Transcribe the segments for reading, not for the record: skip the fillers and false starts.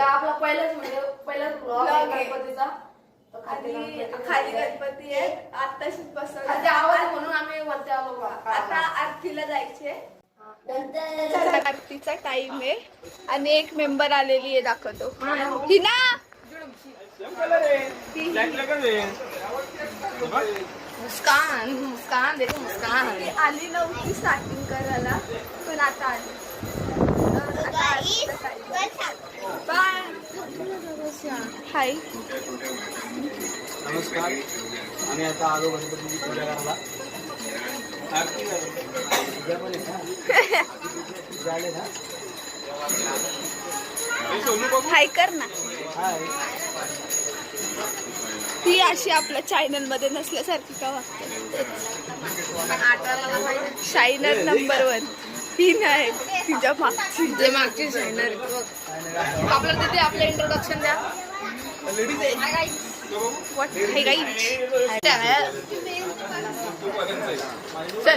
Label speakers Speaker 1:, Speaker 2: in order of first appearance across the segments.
Speaker 1: आपला पहिलाच म्हणजे पहिलाच गणपतीचा
Speaker 2: खाली गणपती आहे आताशीच बसवला
Speaker 1: आवाज म्हणून आम्ही वरती आलो.
Speaker 2: आता आरतीला जायचे. आरतीचा टाइम आहे आणि एक मेंबर आलेली आहे दाखवतो हिना
Speaker 1: मुस्कान मुस्कान देखो मुस्कान
Speaker 2: आली नव्हती स्टार्टिंग करायला पण आता आली. बाय हाय
Speaker 3: नमस्कार. आम्ही आता आलो गणपतीची पूजा करायला.
Speaker 2: हाय कर ना.
Speaker 3: हाय.
Speaker 2: ती अशी आपल्या चॅनल मध्ये नसल्यासारखी का वाटते. शायनर नंबर 1 ही नाही तिच्या
Speaker 1: मागची शायनर आपल्याला तिथे आपलं इंट्रोडक्शन द्या.
Speaker 2: What hi guys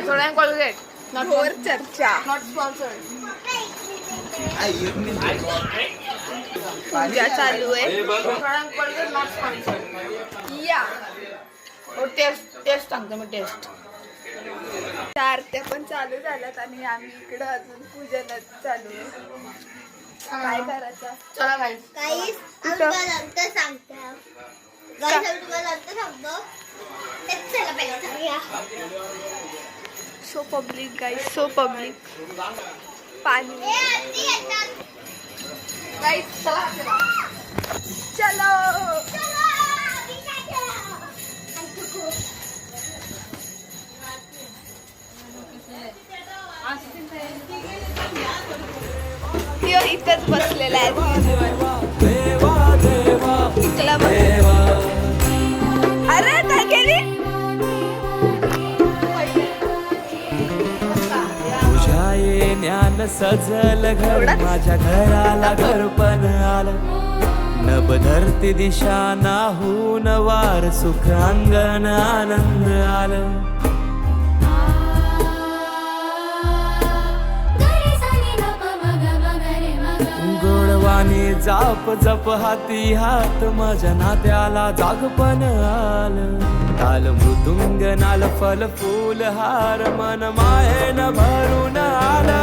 Speaker 1: soda Colgate
Speaker 2: वर चर्चा
Speaker 1: नॉट स्पॉन्सर्ड.
Speaker 2: पूजा चालू आहे.
Speaker 1: सोडा कोलगेट नॉट स्पॉन्सर्ड.
Speaker 2: या
Speaker 1: टेस्ट सांगतो मी टेस्ट.
Speaker 2: आरत्या पण चालू झाल्यात आणि आम्ही इकडं अजून पूजनच चालू आहे. काय करायचं
Speaker 1: चला गाईस
Speaker 4: गाईस तुम्हाला अंतर सांगतो. गाईस तुम्हाला अंतर सांगतो. चला पहिला सांगूया.
Speaker 2: So public guys so public. पाणी
Speaker 1: गाईस चला
Speaker 2: चलो इथंच बसलेला आहे. इकडला बघ. अरे काय केली
Speaker 5: तुझ्या येण्यान सजल घर माझ्या घराला घरपण आलं. नभ धरती दिशा नाहून वार सुख अंगण आनंद आलं. गोडवाणी जाप जप हाती हात माझ्या नात्याला जागपण आलं. ताल मृदुंग नाल फल फूल हार मन मायेन भरून आलं.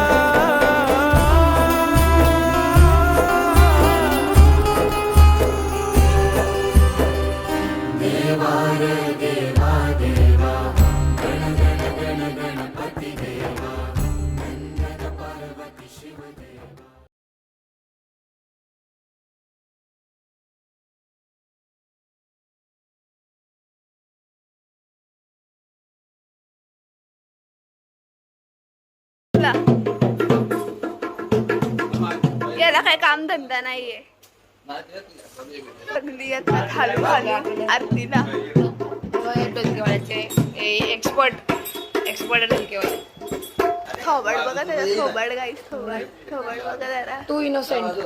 Speaker 5: देवा रे देवा देवा गण गण गण गणपती देवा नंदन पार्वती शिव देवा.
Speaker 2: याला काय काम धंदा नाहीये. सगळी आता खालू खाली आरतीला.
Speaker 1: डोलकेवाल्याचे एक्सपर्ट डोलकेवाले.
Speaker 2: थोबड बघा त्याला. थोबड गाईस थोबड बघा जरा.
Speaker 1: तू इनोसेंट.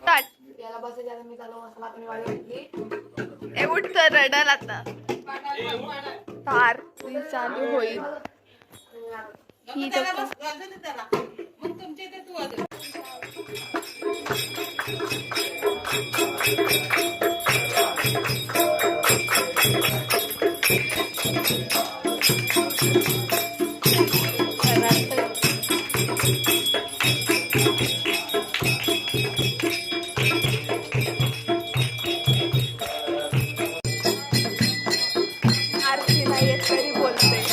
Speaker 2: स्टार्ट.
Speaker 1: याला बसायच्या आधी मी चालू मसाला तुम्ही वाढ घेतली.
Speaker 2: ए उठ तर रडाल आता. आरती चालू होईल. ही आरती नाही येत तरी बोलते.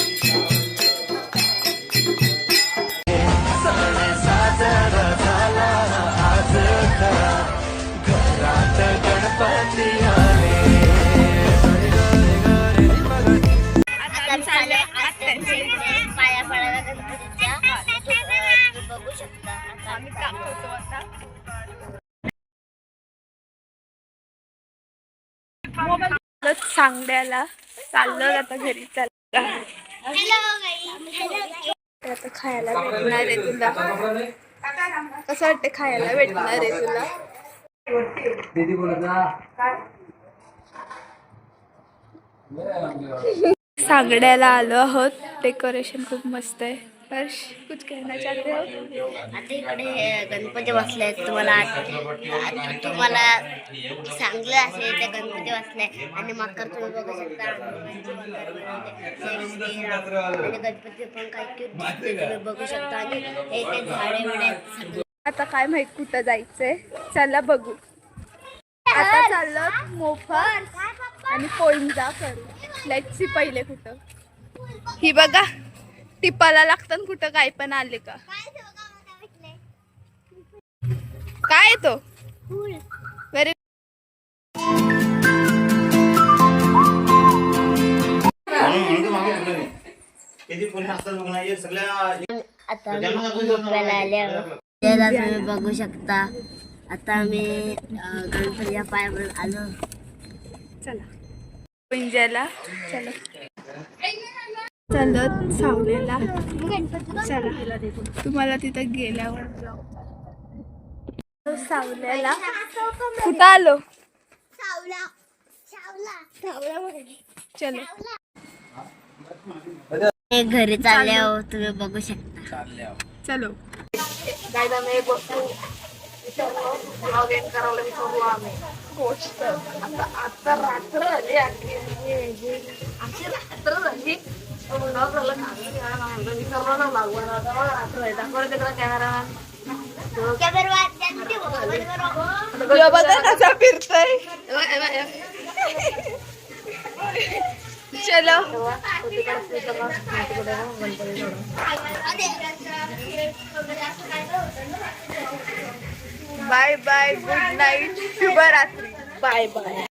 Speaker 5: घरात गणपती आले.
Speaker 4: आता चालले पाया पडायला गणपतीच्या. तुम्ही बघू शकता.
Speaker 2: आम्ही दाखवतो आता. सांगड्याला चाललं आता घरी. चाललं आता खायला भेटणार आहे तुला. कसं वाटतं खायला भेटणार आहे तुला.
Speaker 3: दीदी बोलत ना.
Speaker 2: सांगड्याला आलो आहोत. डेकोरेशन खूप मस्त आहे. हर्ष कुछ कहना चाहते हो?
Speaker 4: आता इकडे गणपती बसले तुम्हाला तुम्हाला चांगलं असेल ते गणपती बसले आणि मकर तुम्ही बघू शकता आणि गणपती पण काय क्यूट दिसते तुम्ही बघू शकता आणि हे ते झाडे बिडे
Speaker 2: आता काय माहित कुठं जायचंय, चला बघू. आता चाललं मोफत आणि पोईंजा करू. लेट्स सी पहिले कुठं. ही बघा टिपाला लागतात कुठं काय पण आले का काय तो व्हेरी
Speaker 4: आता झोपायला आल्यावर त्याला तुम्ही बघू शकता. आता आम्ही गणपतीच्या पायावर आलो.
Speaker 2: चला पिंजाला चला चलत सावलेला. चला तुम्हाला तिथं गेल्यावर सावलेला कुठं आलो. चलो
Speaker 4: घरी चालल्यावर तुम्ही बघू शकता.
Speaker 2: चलो
Speaker 1: गायला मी बसू ब्लॉग एंड करायला विसरलो आम्ही.
Speaker 2: गोष्ट
Speaker 1: आता रात्र झाली अशी रात्र झाली ब्लॉग झाला विसरलो ना लागवण आता रात्र आहे दाखवलं तिकडे कॅमेरा
Speaker 2: बघा कसा फिरतोय. चलो बाय बाय, गुड नाईट, शुभरात्री, बाय बाय.